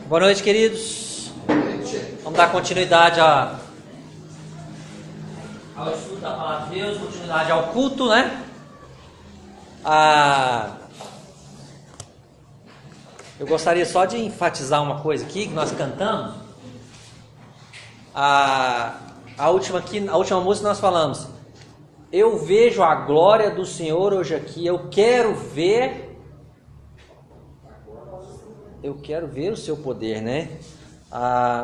Boa noite, queridos. Vamos dar continuidade ao estudo da Palavra de Deus, continuidade ao culto, né? Eu gostaria só de enfatizar uma coisa aqui, que nós cantamos. A última música nós falamos: eu vejo a glória do Senhor hoje aqui, eu quero ver o seu poder, né?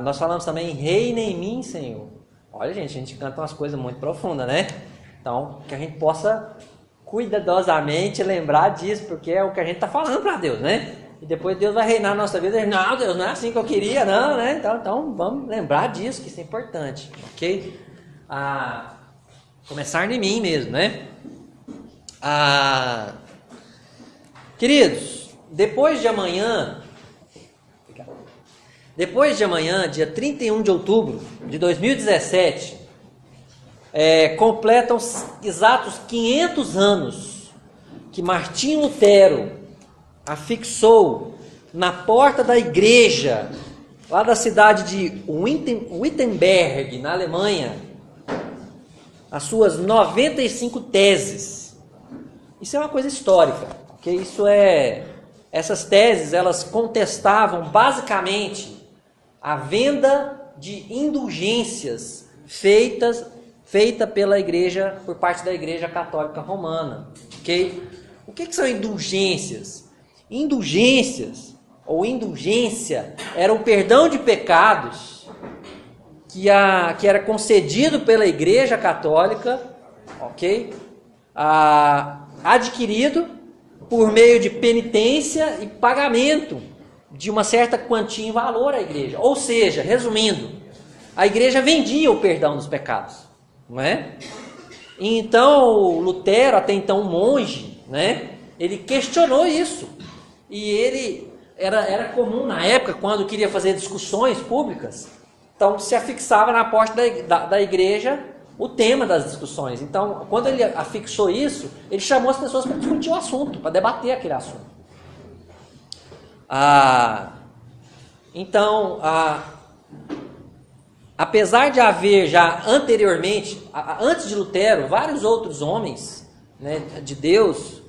Nós falamos também: reina em mim, Senhor. Olha, gente, a gente canta umas coisas muito profundas, né? Então, que a gente possa cuidadosamente lembrar disso, porque é o que a gente está falando para Deus, né? E depois Deus vai reinar na nossa vida. Não, Deus, não é assim que eu queria, não, né? Então vamos lembrar disso, que isso é importante, ok? Começar em mim mesmo, né? Queridos, depois de amanhã, dia 31 de outubro de 2017, completam exatos 500 anos que Martinho Lutero afixou na porta da igreja, lá da cidade de Wittenberg, na Alemanha, as suas 95 teses. Isso é uma coisa histórica, porque essas teses, elas contestavam basicamente a venda de indulgências feita pela igreja, por parte da Igreja Católica Romana, ok? O que são indulgências? Indulgências, ou indulgência, era o perdão de pecados que era concedido pela Igreja Católica, ok? Adquirido por meio de penitência e pagamento de uma certa quantia em valor à igreja. Ou seja, resumindo, a igreja vendia o perdão dos pecados, não é? E então Lutero, até então monge, né? Ele questionou isso. E ele era comum na época, quando queria fazer discussões públicas, então se afixava na porta da igreja o tema das discussões. Então, quando ele afixou isso, ele chamou as pessoas para discutir o assunto, para debater aquele assunto. Apesar de haver já anteriormente, antes de Lutero, vários outros homens, né, de Deus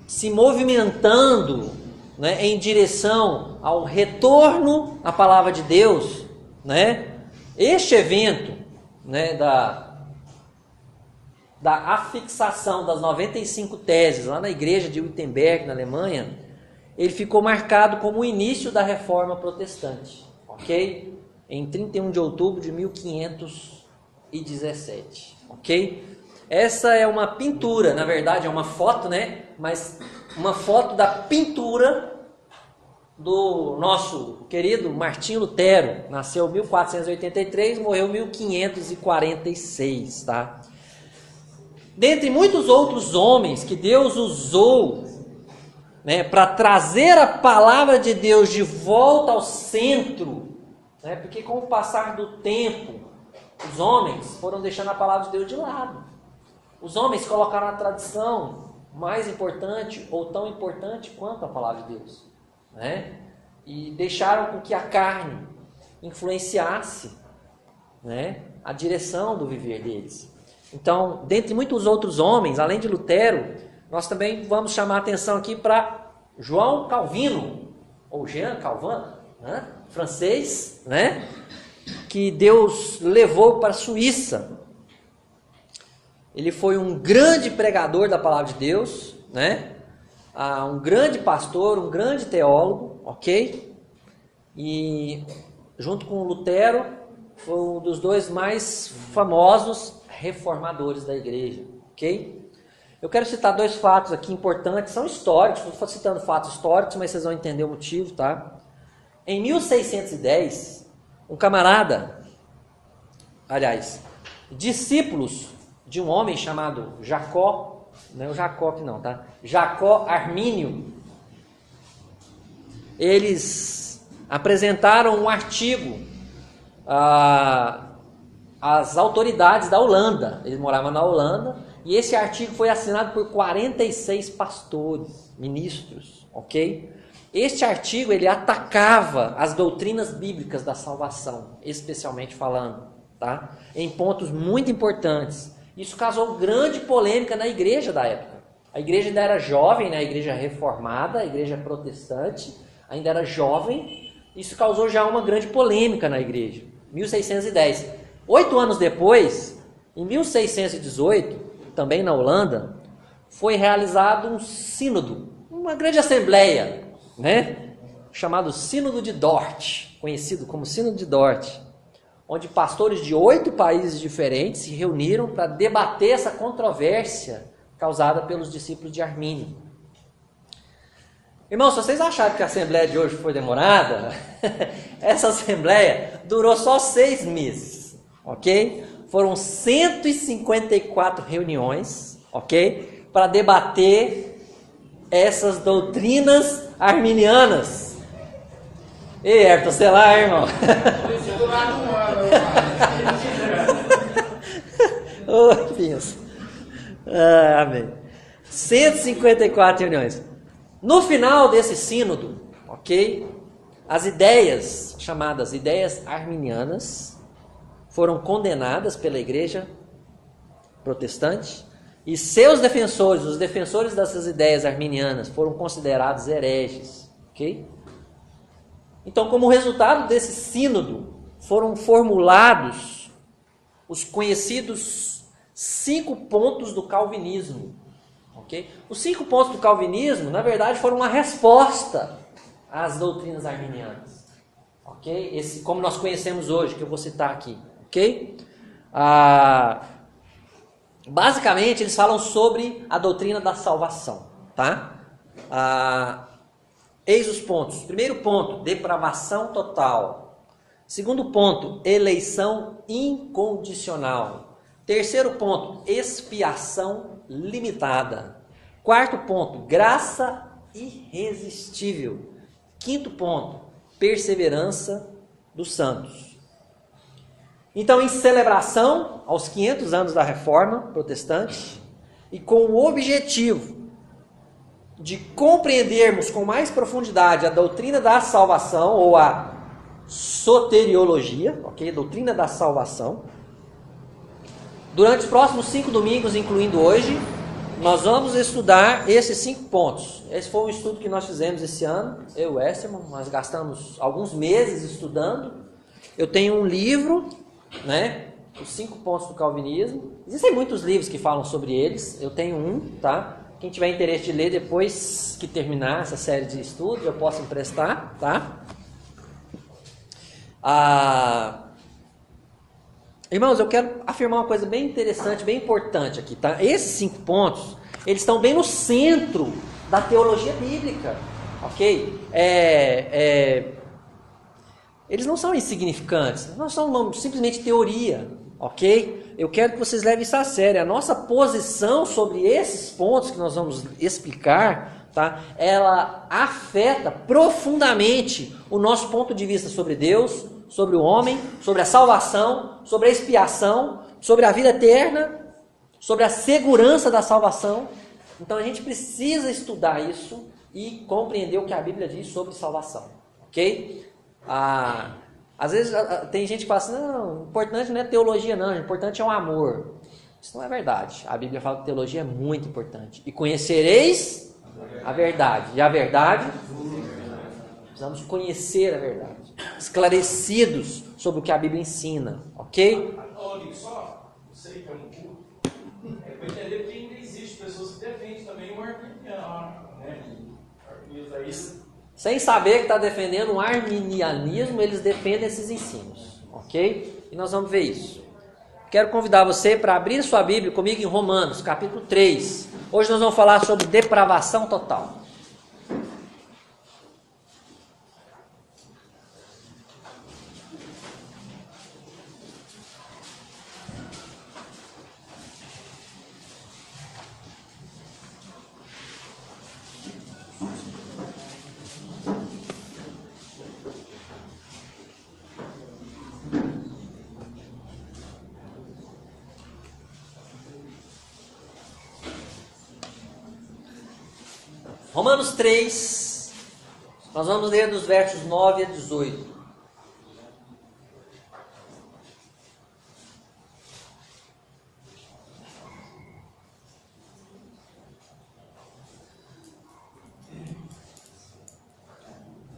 se movimentando, né, em direção ao retorno à palavra de Deus, né? Este evento, né, da afixação das 95 teses lá na igreja de Wittenberg, na Alemanha, ele ficou marcado como o início da Reforma Protestante, ok? Em 31 de outubro de 1517, ok? Essa é uma pintura, na verdade é uma foto, né? Mas uma foto da pintura do nosso querido Martinho Lutero. Nasceu em 1483, morreu em 1546, tá? Dentre muitos outros homens que Deus usou, né, para trazer a palavra de Deus de volta ao centro, né, porque com o passar do tempo, os homens foram deixando a palavra de Deus de lado. Os homens colocaram a tradição mais importante ou tão importante quanto a palavra de Deus, né? E deixaram com que a carne influenciasse, né, a direção do viver deles. Então, dentre muitos outros homens, além de Lutero, nós também vamos chamar a atenção aqui para João Calvino, ou Jean Calvin, né, francês, né, que Deus levou para a Suíça. Ele foi um grande pregador da palavra de Deus, né, um grande pastor, um grande teólogo, ok? E junto com Lutero, foi um dos dois mais famosos reformadores da igreja, ok? Eu quero citar dois fatos aqui importantes, são históricos, não estou citando fatos históricos, mas vocês vão entender o motivo, tá? Em 1610, um camarada, discípulos de um homem chamado Jacó, não é o Jacó que não, tá? Jacó Armínio, eles apresentaram um artigo às autoridades da Holanda. Eles moravam na Holanda, e esse artigo foi assinado por 46 pastores, ministros, ok? Este artigo ele atacava as doutrinas bíblicas da salvação, especialmente falando, tá? Em pontos muito importantes. Isso causou grande polêmica na igreja da época. A igreja ainda era jovem, né? A igreja reformada, a igreja protestante, ainda era jovem. Isso causou já uma grande polêmica na igreja. 1610. 8 anos depois, em 1618, também na Holanda, foi realizado um sínodo, uma grande assembleia, né? Chamado Sínodo de Dort, conhecido como Sínodo de Dort, onde pastores de 8 países diferentes se reuniram para debater essa controvérsia causada pelos discípulos de Armínio. Irmãos, se vocês acharam que a assembleia de hoje foi demorada, essa assembleia durou só 6 meses, ok? Foram 154 reuniões, ok? Para debater essas doutrinas arminianas. Ei, Everton, sei lá, irmão. Ô, pensa. Amém. 154 reuniões. No final desse sínodo, ok? As ideias, chamadas ideias arminianas, foram condenadas pela igreja protestante e seus defensores, os defensores dessas ideias arminianas, foram considerados hereges, ok? Então, como resultado desse sínodo, foram formulados os conhecidos 5 pontos do calvinismo, ok? Os 5 pontos do calvinismo, na verdade, foram uma resposta às doutrinas arminianas, ok? Esse, como nós conhecemos hoje, que eu vou citar aqui, ok? Basicamente, eles falam sobre a doutrina da salvação, tá? Eis os pontos. Primeiro ponto, depravação total. Segundo ponto, eleição incondicional. Terceiro ponto, expiação limitada. Quarto ponto, graça irresistível. Quinto ponto, perseverança dos santos. Então, em celebração aos 500 anos da Reforma Protestante e com o objetivo de compreendermos com mais profundidade a doutrina da salvação ou a soteriologia, ok? Doutrina da salvação. Durante os próximos 5 domingos, incluindo hoje, nós vamos estudar esses 5 pontos. Esse foi um estudo que nós fizemos esse ano, eu e o Westerman, nós gastamos alguns meses estudando. Eu tenho um livro, né? Os 5 pontos do calvinismo. Existem muitos livros que falam sobre eles. Eu tenho um, tá? Quem tiver interesse de ler depois que terminar essa série de estudos, eu posso emprestar, tá? Irmãos, eu quero afirmar uma coisa bem interessante, bem importante aqui, tá? Esses 5 pontos, eles estão bem no centro da teologia bíblica, ok? Eles não são insignificantes, não são simplesmente teoria, ok? Eu quero que vocês levem isso a sério. A nossa posição sobre esses pontos que nós vamos explicar, tá? Ela afeta profundamente o nosso ponto de vista sobre Deus, sobre o homem, sobre a salvação, sobre a expiação, sobre a vida eterna, sobre a segurança da salvação. Então a gente precisa estudar isso e compreender o que a Bíblia diz sobre salvação, ok? Às vezes tem gente que fala assim, não, o importante não é teologia não, o importante é o amor. Isso não é verdade. A Bíblia fala que teologia é muito importante. E conhecereis a verdade. E a verdade, precisamos conhecer a verdade. Esclarecidos sobre o que a Bíblia ensina, ok? Olha só, sei que é um culto. É para entender que ainda existe pessoas que defendem também o arminiano, né? Sem saber que está defendendo o arminianismo, eles defendem esses ensinos, ok? E nós vamos ver isso. Quero convidar você para abrir sua Bíblia comigo em Romanos, capítulo 3. Hoje nós vamos falar sobre depravação total. Romanos 3, Nós vamos ler dos versos 9 a 18.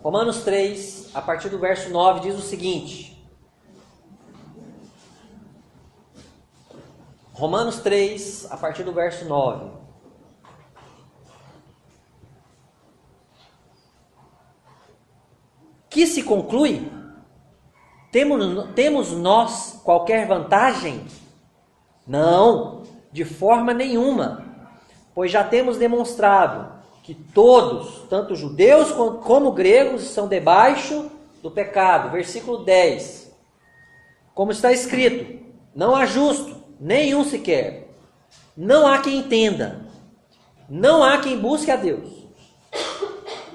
Romanos 3, a partir do verso 9, diz o seguinte. Romanos 3, a partir do verso 9. Que se conclui? Temos nós qualquer vantagem? Não, de forma nenhuma, pois já temos demonstrado que todos, tanto judeus como gregos, estão debaixo do pecado. Versículo 10. Como está escrito, não há justo, nenhum sequer. Não há quem entenda. Não há quem busque a Deus.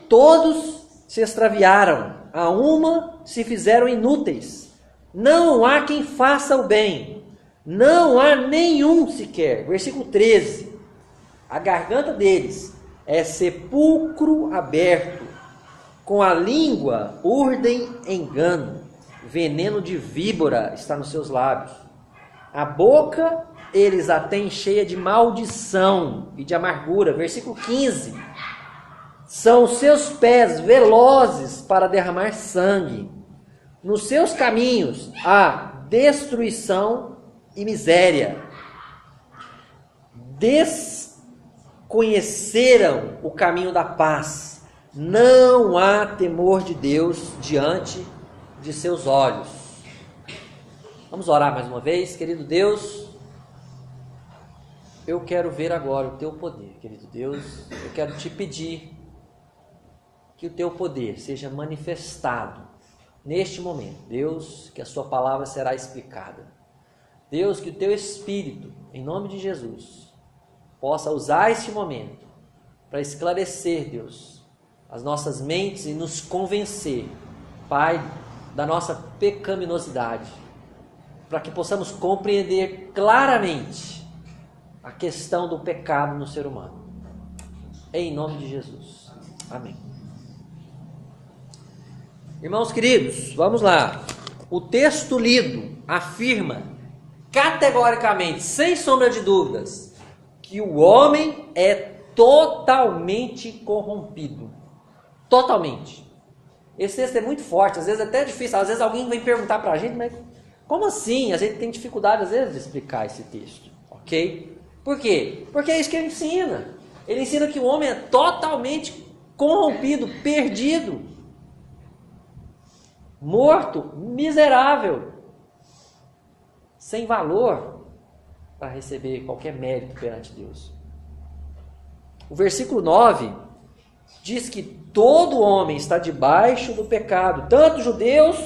Todos se extraviaram, a uma se fizeram inúteis. Não há quem faça o bem. Não há nenhum sequer. Versículo 13. A garganta deles é sepulcro aberto, com a língua urdem engano, veneno de víbora está nos seus lábios. A boca eles a têm cheia de maldição e de amargura. Versículo 15. São os seus pés velozes para derramar sangue. Nos seus caminhos há destruição e miséria. Desconheceram o caminho da paz. Não há temor de Deus diante de seus olhos. Vamos orar mais uma vez, querido Deus. Eu quero ver agora o teu poder, querido Deus. Eu quero te pedir que o teu poder seja manifestado neste momento. Deus, que a sua palavra será explicada. Deus, que o teu Espírito, em nome de Jesus, possa usar este momento para esclarecer, Deus, as nossas mentes e nos convencer, Pai, da nossa pecaminosidade, para que possamos compreender claramente a questão do pecado no ser humano. Em nome de Jesus. Amém. Irmãos queridos, vamos lá. O texto lido afirma categoricamente, sem sombra de dúvidas, que o homem é totalmente corrompido. Totalmente. Esse texto é muito forte, às vezes é até difícil. Às vezes alguém vem perguntar para a gente, mas como assim? A gente tem dificuldade às vezes de explicar esse texto, ok? Por quê? Porque é isso que ele ensina. Ele ensina que o homem é totalmente corrompido, perdido, morto, miserável, sem valor para receber qualquer mérito perante Deus. O versículo 9 diz que todo homem está debaixo do pecado, tanto judeus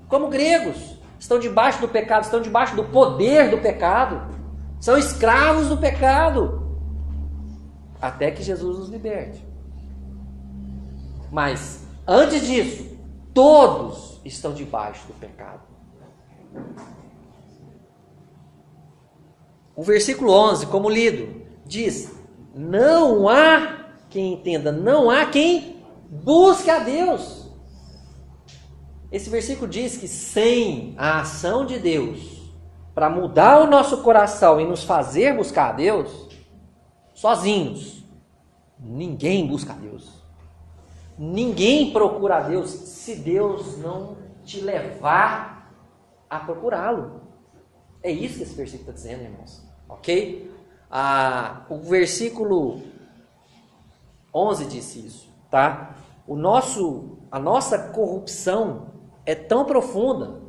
como gregos estão debaixo do pecado, estão debaixo do poder do pecado, são escravos do pecado, até que Jesus nos liberte. Mas, antes disso, todos estão debaixo do pecado. O versículo 11, como lido, diz: não há quem entenda, não há quem busque a Deus. Esse versículo diz que sem a ação de Deus para mudar o nosso coração e nos fazer buscar a Deus, sozinhos, ninguém busca a Deus. Ninguém procura a Deus se Deus não te levar a procurá-lo. É isso que esse versículo está dizendo, irmãos. Ok? O versículo 11 disse isso, tá? A nossa corrupção é tão profunda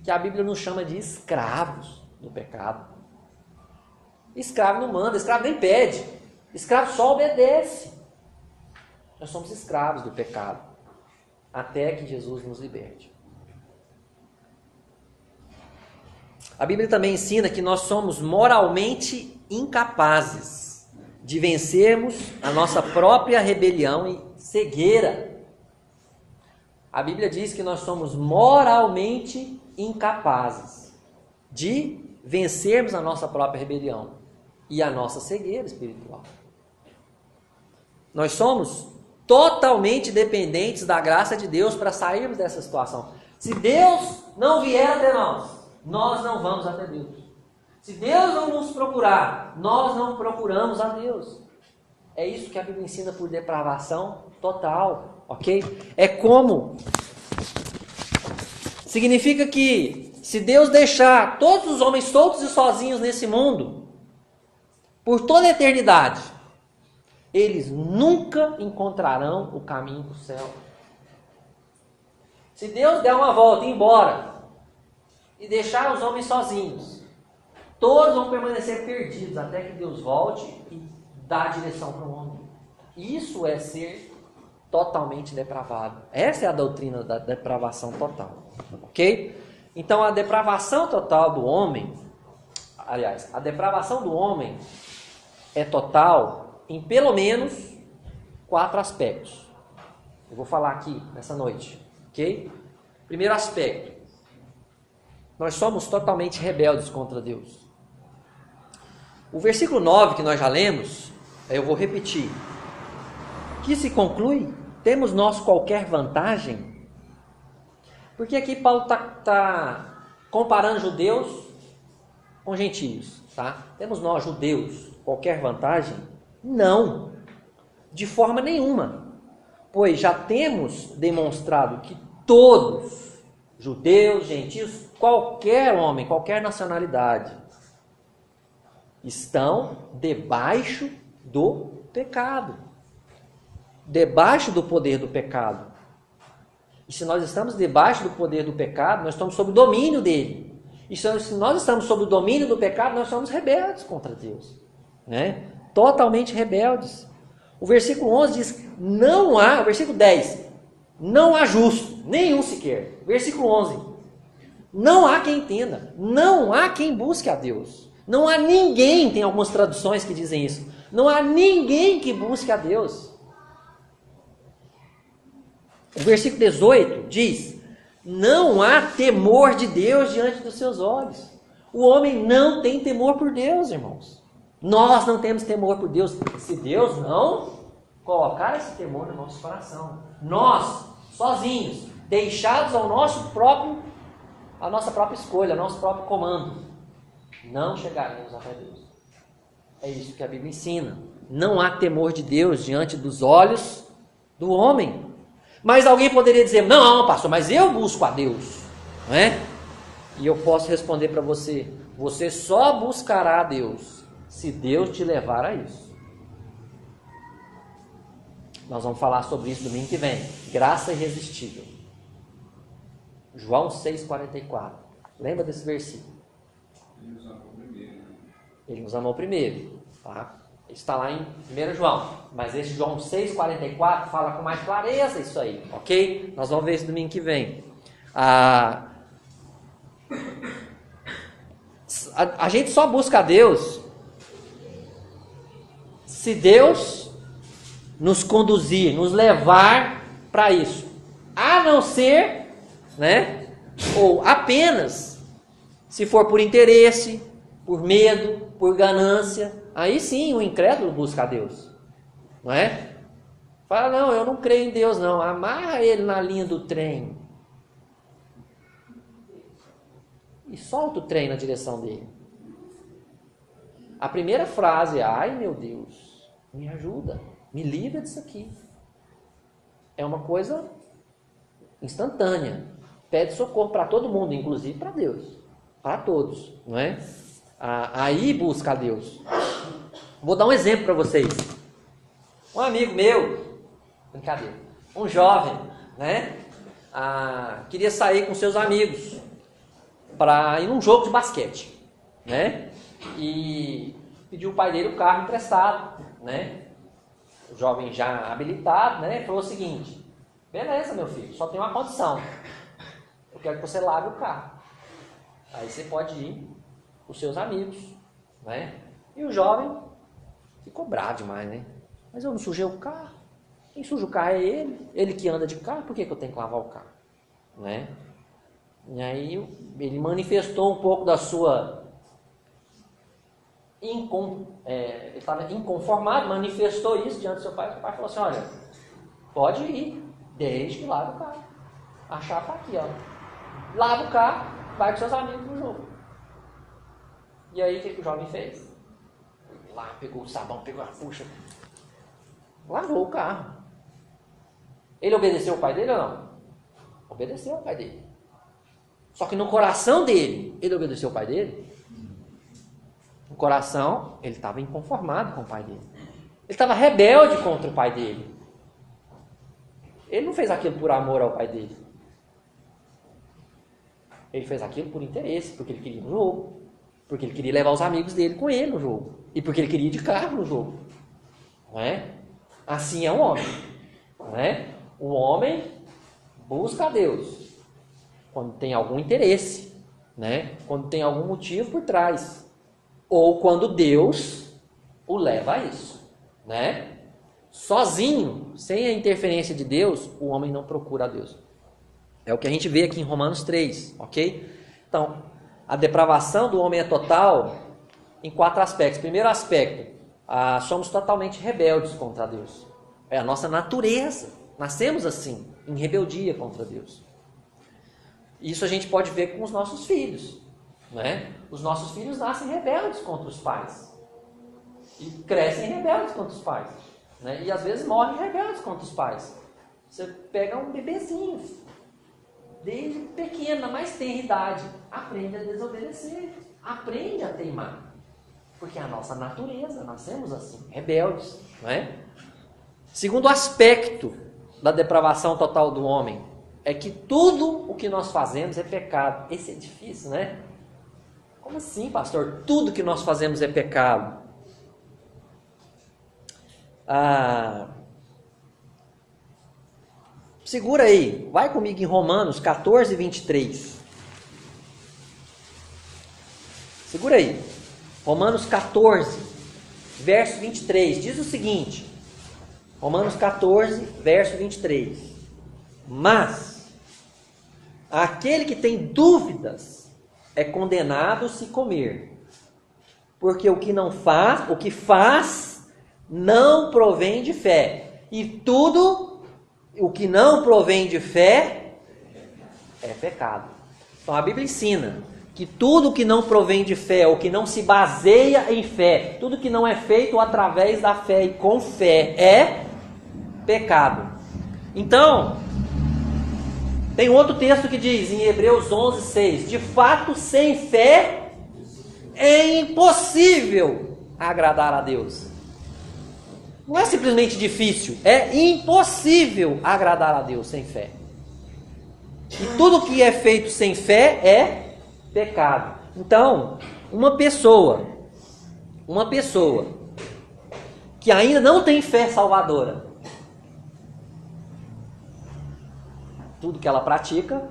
que a Bíblia nos chama de escravos do pecado. Escravo não manda, escravo nem pede. Escravo só obedece. Nós somos escravos do pecado, até que Jesus nos liberte. A Bíblia também ensina que nós somos moralmente incapazes de vencermos a nossa própria rebelião e cegueira. A Bíblia diz que nós somos moralmente incapazes de vencermos a nossa própria rebelião e a nossa cegueira espiritual. Nós somos totalmente dependentes da graça de Deus para sairmos dessa situação. Se Deus não vier até nós, nós não vamos até Deus. Se Deus não nos procurar, nós não procuramos a Deus. É isso que a Bíblia ensina por depravação total, ok? É como... Significa que se Deus deixar todos os homens soltos e sozinhos nesse mundo, por toda a eternidade, eles nunca encontrarão o caminho para o céu. Se Deus der uma volta e ir embora, e deixar os homens sozinhos, todos vão permanecer perdidos, até que Deus volte e dá a direção para o homem. Isso é ser totalmente depravado. Essa é a doutrina da depravação total. Ok? Então a depravação total do homem, aliás, a depravação do homem é total em pelo menos 4 aspectos. Eu vou falar aqui nessa noite. Ok? Primeiro aspecto. Nós somos totalmente rebeldes contra Deus. O versículo 9 que nós já lemos, eu vou repetir. Que se conclui, temos nós qualquer vantagem? Porque aqui Paulo está comparando judeus com gentios. Tá? Temos nós, judeus, qualquer vantagem? Não, de forma nenhuma. Pois já temos demonstrado que todos, judeus, gentios, qualquer homem, qualquer nacionalidade, estão debaixo do pecado. Debaixo do poder do pecado. E se nós estamos debaixo do poder do pecado, nós estamos sob o domínio dele. E se nós estamos sob o domínio do pecado, nós somos rebeldes contra Deus. Né? Totalmente rebeldes. O versículo 11 diz, não há, o versículo 10, não há justo, nenhum sequer. Versículo 11, não há quem entenda, não há quem busque a Deus. Não há ninguém, tem algumas traduções que dizem isso, não há ninguém que busque a Deus. O versículo 18 diz, não há temor de Deus diante dos seus olhos. O homem não tem temor por Deus, irmãos. Nós não temos temor por Deus, se Deus não colocar esse temor no nosso coração. Nós, sozinhos, deixados ao nosso próprio, à nossa própria escolha, ao nosso próprio comando, não chegaremos até Deus. É isso que a Bíblia ensina. Não há temor de Deus diante dos olhos do homem. Mas alguém poderia dizer, não, pastor, mas eu busco a Deus. Não é? E eu posso responder para você, você só buscará a Deus se Deus te levar a isso. Nós vamos falar sobre isso domingo que vem. Graça irresistível. João 6,44. Lembra desse versículo? Ele nos amou primeiro. Ele nos amou primeiro. Tá? Está lá em 1 João. Mas esse João 6,44 fala com mais clareza isso aí. Ok? Nós vamos ver isso domingo que vem. A gente só busca a Deus se Deus nos conduzir, nos levar para isso. A não ser, né? Ou apenas se for por interesse, por medo, por ganância. Aí sim o incrédulo busca a Deus. Não é? Fala, não, eu não creio em Deus não. Amarra ele na linha do trem. E solta o trem na direção dele. A primeira frase é, ai meu Deus, me ajuda, me livra disso aqui. É uma coisa instantânea. Pede socorro para todo mundo, inclusive para Deus. Para todos, não é? Aí busca a Deus. Vou dar um exemplo para vocês. Um amigo meu, brincadeira, um jovem, né? Queria sair com seus amigos para ir num jogo de basquete, né? E pediu o pai dele o carro emprestado, né? O jovem já habilitado, né? Falou o seguinte, beleza meu filho, só tem uma condição, eu quero que você lave o carro, aí você pode ir com os seus amigos, né? E o jovem ficou bravo demais, né? Mas eu não sujei o carro, quem suja o carro é ele que anda de carro, por que eu tenho que lavar o carro, né? E aí ele manifestou um pouco da sua ele estava inconformado, manifestou isso diante do seu pai. O pai falou assim, olha, Pode ir, desde que lave o carro. A chave está aqui, ó. Lava o carro, vai com seus amigos no jogo. E aí, o que o jovem fez? Lá, pegou o sabão, pegou a puxa, lavou o carro. Ele obedeceu o pai dele ou não? Obedeceu o pai dele. Só que no coração dele, ele obedeceu o pai dele? No coração, ele estava inconformado com o pai dele. Ele estava rebelde contra o pai dele. Ele não fez aquilo por amor ao pai dele. Ele fez aquilo por interesse, porque ele queria ir no jogo. Porque ele queria levar os amigos dele com ele no jogo. E porque ele queria ir de carro no jogo. Não é? Assim é o homem. Não é? O homem busca a Deus quando tem algum interesse, né? Quando tem algum motivo por trás. Ou quando Deus o leva a isso, né? Sozinho, sem a interferência de Deus, o homem não procura a Deus. É o que a gente vê aqui em Romanos 3, ok? Então, a depravação do homem é total em 4 aspectos. Primeiro aspecto, somos totalmente rebeldes contra Deus. É a nossa natureza. Nascemos assim, em rebeldia contra Deus. Isso a gente pode ver com os nossos filhos, né? Os nossos filhos nascem rebeldes contra os pais. E crescem rebeldes contra os pais, né? E às vezes morrem rebeldes contra os pais. Você pega um bebezinho, desde pequeno, na mais tenra idade, aprende a desobedecer, aprende a teimar. Porque é a nossa natureza, nascemos assim, rebeldes, não é? Segundo aspecto da depravação total do homem é que tudo o que nós fazemos é pecado. Esse é difícil, né? Como assim, pastor? Tudo que nós fazemos é pecado. Segura aí, vai comigo em Romanos 14, 23. Segura aí. Romanos 14, verso 23. Diz o seguinte. Romanos 14, verso 23. Mas aquele que tem dúvidas é condenado se comer. Porque o que faz não provém de fé. E tudo o que não provém de fé é pecado. Então a Bíblia ensina que tudo que não provém de fé, ou que não se baseia em fé, tudo que não é feito através da fé e com fé é pecado. Então, tem outro texto que diz em Hebreus 11, 6, de fato sem fé é impossível agradar a Deus. Não é simplesmente difícil, é impossível agradar a Deus sem fé. E tudo que é feito sem fé é pecado. Então, uma pessoa que ainda não tem fé salvadora, tudo que ela pratica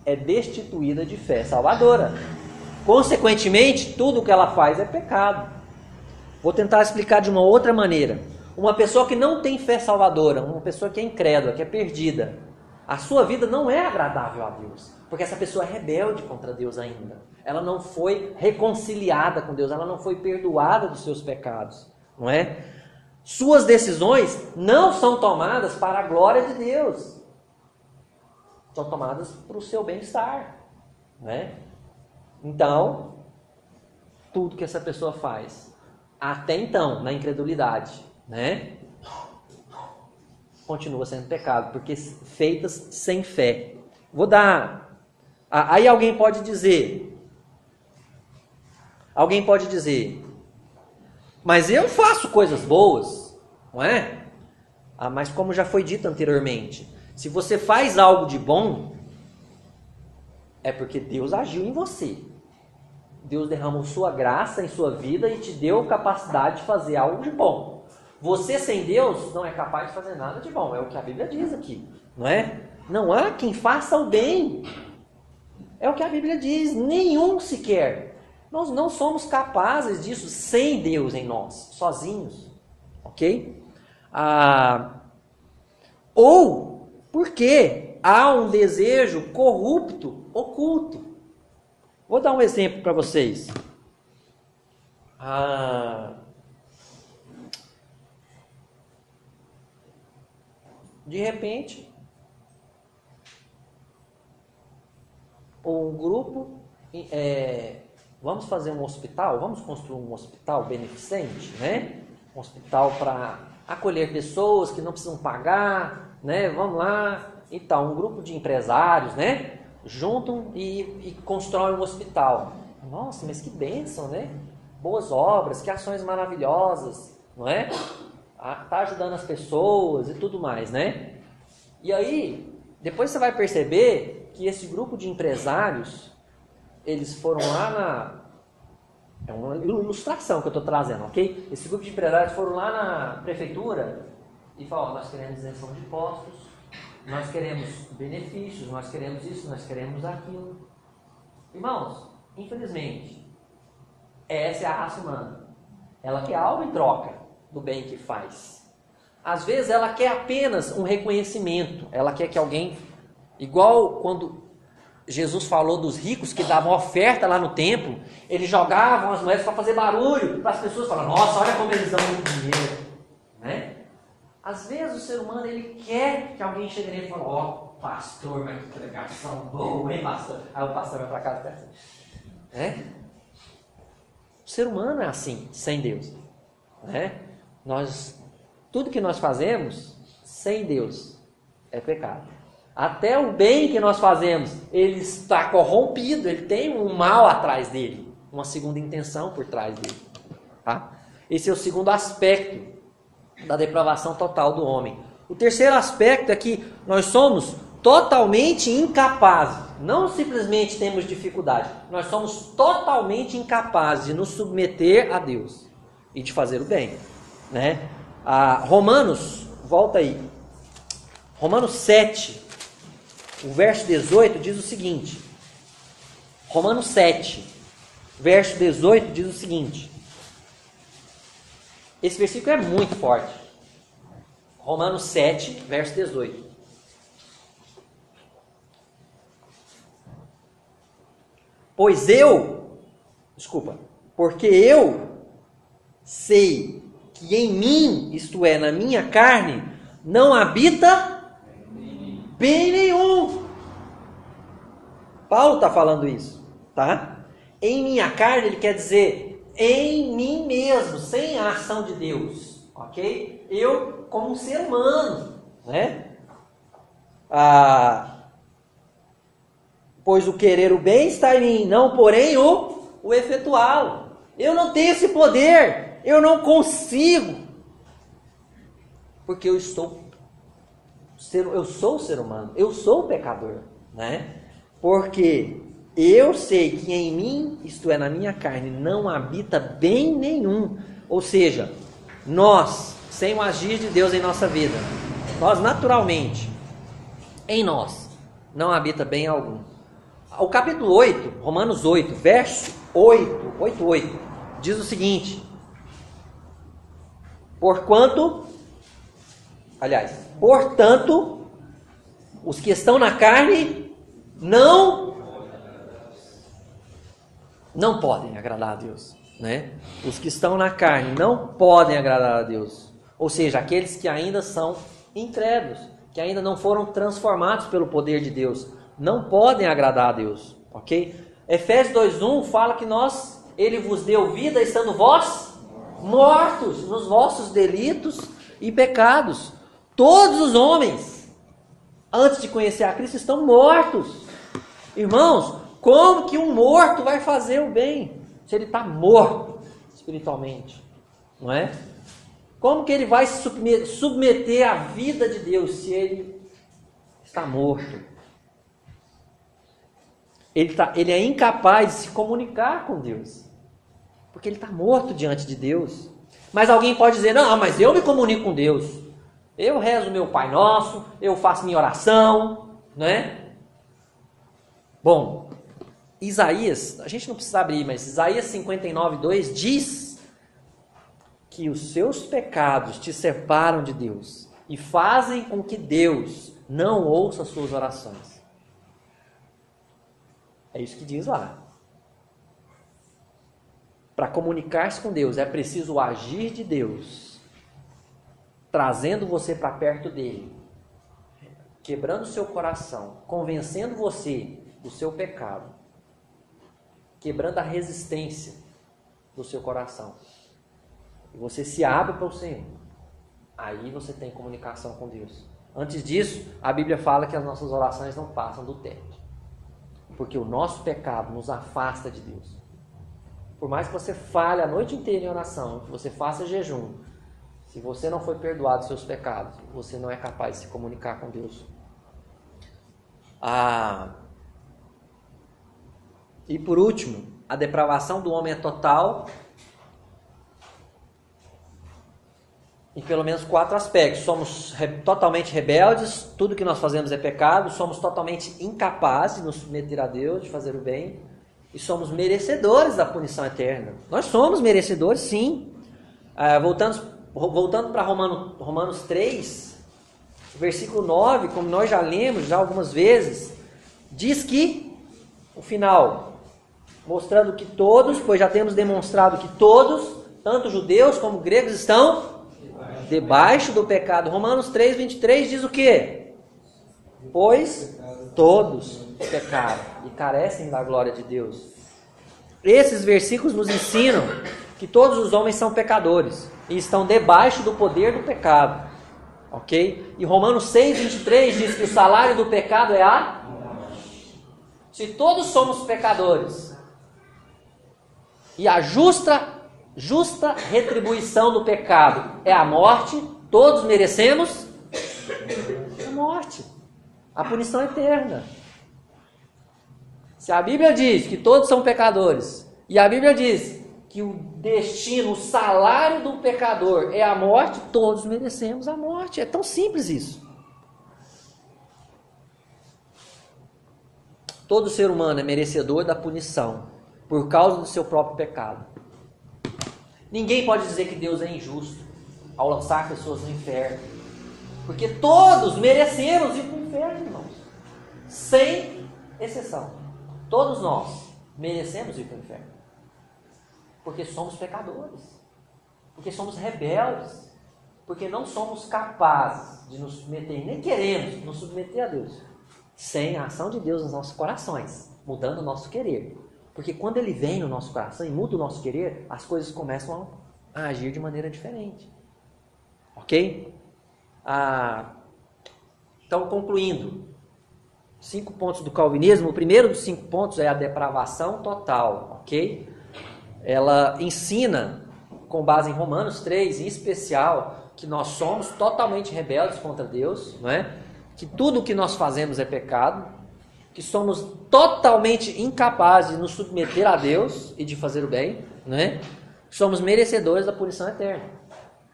é destituída de fé salvadora. Consequentemente, tudo que ela faz é pecado. Vou tentar explicar de uma outra maneira. Uma pessoa que não tem fé salvadora, uma pessoa que é incrédula, que é perdida, a sua vida não é agradável a Deus, porque essa pessoa é rebelde contra Deus ainda. Ela não foi reconciliada com Deus, ela não foi perdoada dos seus pecados, não é? Suas decisões não são tomadas para a glória de Deus, são tomadas para o seu bem-estar, não é? Então, tudo que essa pessoa faz, até então, na incredulidade, né, continua sendo pecado, porque feitas sem fé. Vou dar. Aí alguém pode dizer, mas eu faço coisas boas, não é? Mas como já foi dito anteriormente, se você faz algo de bom, é porque Deus agiu em você. Deus derramou sua graça em sua vida e te deu capacidade de fazer algo de bom. Você sem Deus não é capaz de fazer nada de bom. É o que a Bíblia diz aqui, não é? Não há quem faça o bem. É o que a Bíblia diz, nenhum sequer. Nós não somos capazes disso sem Deus em nós, sozinhos. Ok? Ou porque há um desejo corrupto, oculto. Vou dar um exemplo para vocês. de repente, um grupo, vamos fazer um hospital, vamos construir um hospital beneficente, né? Um hospital para acolher pessoas que não precisam pagar, né? Vamos lá, então, um grupo de empresários, né? Juntam e constroem um hospital. Nossa, mas que bênção, né? Boas obras, que ações maravilhosas, não é? Tá ajudando as pessoas e tudo mais, né? E aí, depois você vai perceber que esse grupo de empresários, eles foram lá é uma ilustração que eu estou trazendo, ok? Esse grupo de empresários foram lá na prefeitura e falaram, nós queremos isenção de impostos, nós queremos benefícios, nós queremos isso, nós queremos aquilo. Irmãos, infelizmente, essa é a raça humana. Ela quer algo em troca do bem que faz. Às vezes ela quer apenas um reconhecimento. Ela quer que alguém, igual quando Jesus falou dos ricos que davam oferta lá no templo, eles jogavam as moedas para fazer barulho, para as pessoas falarem, nossa, olha como eles dão muito dinheiro, né? Às vezes o ser humano, ele quer que alguém chegue nele e fale, ó, pastor, mas que pregação boa, hein, pastor? Aí o pastor vai para casa e pensa, né? O ser humano é assim, sem Deus, né? Tudo que nós fazemos sem Deus é pecado. Até o bem que nós fazemos, ele está corrompido, ele tem um mal atrás dele, uma segunda intenção por trás dele. Tá? Esse é o segundo aspecto da depravação total do homem. O terceiro aspecto é que nós somos totalmente incapazes, não simplesmente temos dificuldade, nós somos totalmente incapazes de nos submeter a Deus e de fazer o bem, né? Romanos, volta aí, Romanos 7, o verso 18 diz o seguinte, Romanos 7, verso 18 diz o seguinte, esse versículo é muito forte, Romanos 7, verso 18, porque eu sei que em mim, isto é, na minha carne, não habita bem nenhum. Paulo está falando isso, tá? Em minha carne, ele quer dizer em mim mesmo, sem a ação de Deus, ok? Eu, como um ser humano, né? Pois o querer o bem está em mim, não porém o efetuá-lo. Eu não tenho esse poder, eu não consigo, porque eu sou ser humano, eu sou pecador, né? Porque eu sei que em mim, isto é, na minha carne, não habita bem nenhum. Ou seja, nós, sem o agir de Deus em nossa vida, nós naturalmente, em nós, não habita bem algum. O capítulo 8, Romanos 8, verso 8, diz o seguinte, portanto, os que estão na carne não podem agradar a Deus, né? Os que estão na carne não podem agradar a Deus. Ou seja, aqueles que ainda são incrédulos, que ainda não foram transformados pelo poder de Deus, não podem agradar a Deus, ok? Efésios 2:1 fala que Ele vos deu vida estando vós mortos nos vossos delitos e pecados. Todos os homens, antes de conhecer a Cristo, estão mortos. Irmãos, como que um morto vai fazer o bem? Se ele está morto espiritualmente, não é? Como que ele vai se submeter à vida de Deus se ele está morto? Ele é incapaz de se comunicar com Deus, porque ele está morto diante de Deus. Mas alguém pode dizer, não, mas eu me comunico com Deus. Eu rezo meu Pai Nosso, eu faço minha oração, né? Bom, Isaías, a gente não precisa abrir, mas Isaías 59:2 diz que os seus pecados te separam de Deus e fazem com que Deus não ouça as suas orações. É isso que diz lá. Para comunicar-se com Deus é preciso o agir de Deus, trazendo você para perto dele, quebrando o seu coração, convencendo você do seu pecado, quebrando a resistência do seu coração, e você se abre para o Senhor, aí você tem comunicação com Deus. Antes disso, a Bíblia fala que as nossas orações não passam do teto, porque o nosso pecado nos afasta de Deus. Por mais que você fale a noite inteira em oração, que você faça jejum, se você não foi perdoado dos seus pecados, você não é capaz de se comunicar com Deus. E por último, a depravação do homem é total em pelo menos 4 aspectos. Somos totalmente rebeldes, tudo que nós fazemos é pecado, somos totalmente incapazes de nos submeter a Deus, de fazer o bem, e somos merecedores da punição eterna. Nós somos merecedores, sim. Voltando para Romanos 3, versículo 9, como nós já lemos já algumas vezes, diz que o final, mostrando que todos, pois já temos demonstrado que todos, tanto judeus como gregos, estão debaixo do pecado. Romanos 3, 23 diz o quê? Pois todos pecaram e carecem da glória de Deus. Esses versículos nos ensinam que todos os homens são pecadores e estão debaixo do poder do pecado. Ok? E Romanos 6, 23 diz que o salário do pecado é a morte. Se todos somos pecadores e a justa retribuição do pecado é a morte, todos merecemos a morte, a punição eterna. Se a Bíblia diz que todos são pecadores, e a Bíblia diz que o destino, o salário do pecador é a morte, todos merecemos a morte. É tão simples isso. Todo ser humano é merecedor da punição por causa do seu próprio pecado. Ninguém pode dizer que Deus é injusto ao lançar pessoas no inferno, porque todos merecemos ir para o inferno, irmãos, sem exceção. Todos nós merecemos ir para o inferno, porque somos pecadores, porque somos rebeldes, porque não somos capazes de nos submeter, nem queremos nos submeter a Deus, sem a ação de Deus nos nossos corações, mudando o nosso querer. Porque quando Ele vem no nosso coração e muda o nosso querer, as coisas começam a agir de maneira diferente. Ok? Então, concluindo, 5 pontos do calvinismo. O primeiro dos 5 pontos é a depravação total. Ok? Ela ensina, com base em Romanos 3, em especial, que nós somos totalmente rebeldes contra Deus, não é? Que tudo o que nós fazemos é pecado, que somos totalmente incapazes de nos submeter a Deus e de fazer o bem, né? Somos merecedores da punição eterna.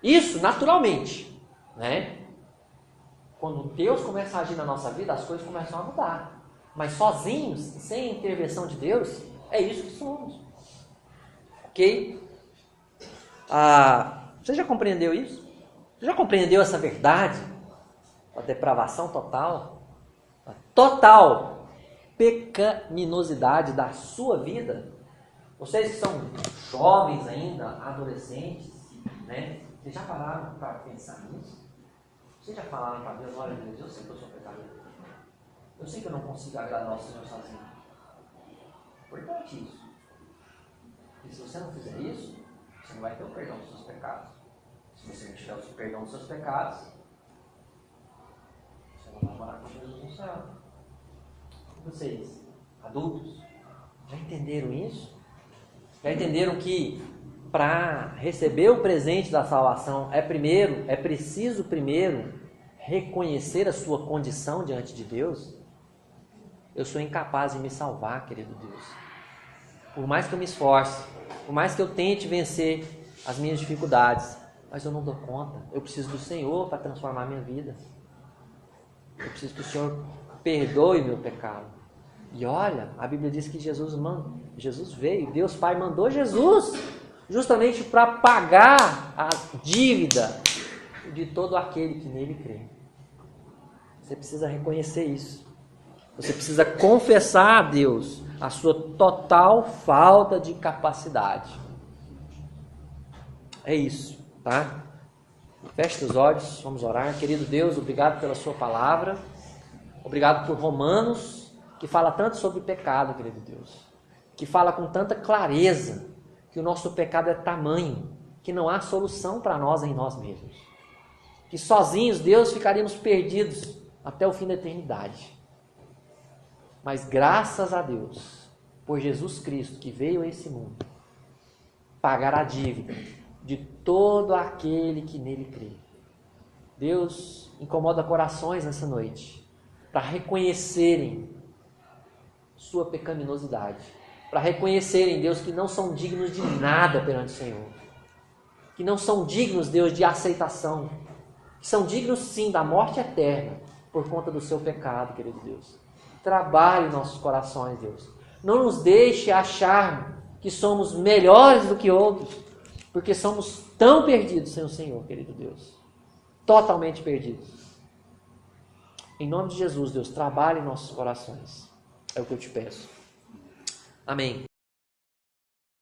Isso naturalmente, né? Quando Deus começa a agir na nossa vida, as coisas começam a mudar. Mas sozinhos, sem a intervenção de Deus, é isso que somos. Ok? Você já compreendeu isso? Você já compreendeu essa verdade? A depravação total? A total pecaminosidade da sua vida? Vocês que são jovens ainda, adolescentes, né? Vocês já pararam para pensar nisso? Vocês já falaram para Deus: olha, Deus, eu sei que eu sou pecador, eu sei que eu não consigo agradar o Senhor sozinho. Importante isso. E se você não fizer isso, você não vai ter o perdão dos seus pecados. Se você não tiver o perdão dos seus pecados, você não vai morar com Jesus no céu. E vocês, adultos, já entenderam isso? Já entenderam que para receber o presente da salvação é preciso primeiro reconhecer a sua condição diante de Deus? Eu sou incapaz de me salvar, querido Deus. Por mais que eu me esforce, por mais que eu tente vencer as minhas dificuldades, mas eu não dou conta. Eu preciso do Senhor para transformar a minha vida. Eu preciso que o Senhor perdoe meu pecado. E olha, a Bíblia diz que Jesus veio, Deus Pai mandou Jesus justamente para pagar a dívida de todo aquele que nele crê. Você precisa reconhecer isso. Você precisa confessar a Deus a sua total falta de capacidade. É isso, tá? Feche os olhos, vamos orar. Querido Deus, obrigado pela sua palavra. Obrigado por Romanos, que fala tanto sobre pecado, querido Deus. Que fala com tanta clareza que o nosso pecado é tamanho, que não há solução para nós em nós mesmos. Que sozinhos, Deus, ficaríamos perdidos até o fim da eternidade. Mas graças a Deus, por Jesus Cristo, que veio a esse mundo, pagar a dívida de todo aquele que nele crê. Deus incomoda corações nessa noite, para reconhecerem sua pecaminosidade, para reconhecerem, Deus, que não são dignos de nada perante o Senhor, que não são dignos, Deus, de aceitação, que são dignos sim da morte eterna, por conta do seu pecado, querido Deus. Trabalhe nossos corações, Deus. Não nos deixe achar que somos melhores do que outros, porque somos tão perdidos sem o Senhor, querido Deus. Totalmente perdidos. Em nome de Jesus, Deus, trabalhe nossos corações. É o que eu te peço. Amém.